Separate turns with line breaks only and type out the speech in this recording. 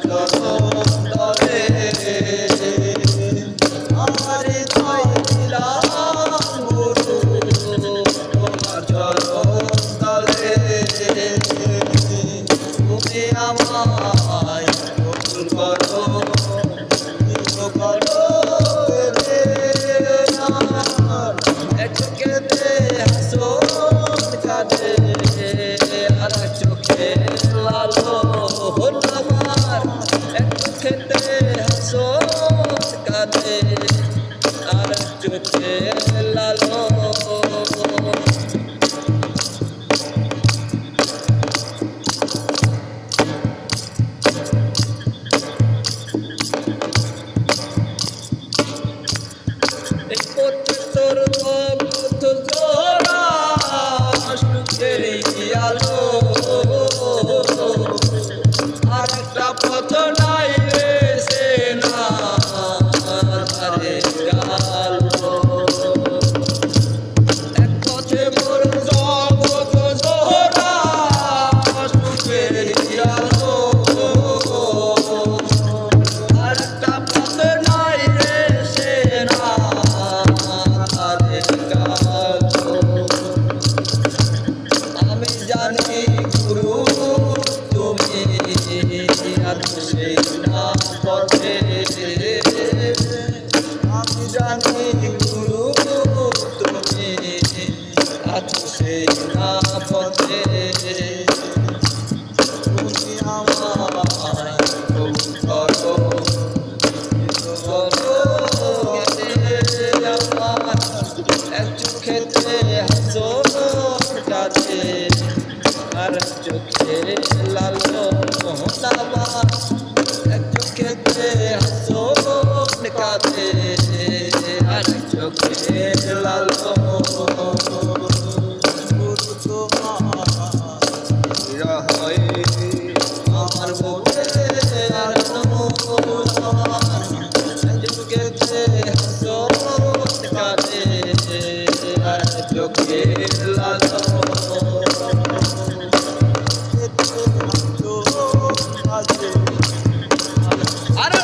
তলে আমার হৃদয় দিলাম গুরু তোমার চরণ তলে তুমি আমায় কবুল করো করো রে আমার এক চোখেতে হাসন কাঁদে আর এক চোখে লালো আমার এক চোখেতে হাসন কাঁদে আর এক চোখে লালো তোর ভক্ত জোড়া সুখের আলো আর একটা পথ নাই রে সে না ধারে গালো এক পথে মোর জগৎ জোড়া সুখের আলো আর একটা পথ নাই রে সে না আমি জানি গুরু তুমি আছো সেই না পথে আমি জানি গুরু তুমি আছো সেই না পথে তুমি আমায় কবুল করো আমার এক চোখেতে হাসন কাঁদে আর এক চোখে লালো আমার এক চোখেতে হাসন কাঁদে আর এক চোখে লালো গুরু তোমার হয় আমার বুকে আর চোখেতে হাসন কাঁদে আর চোখে লালো আরে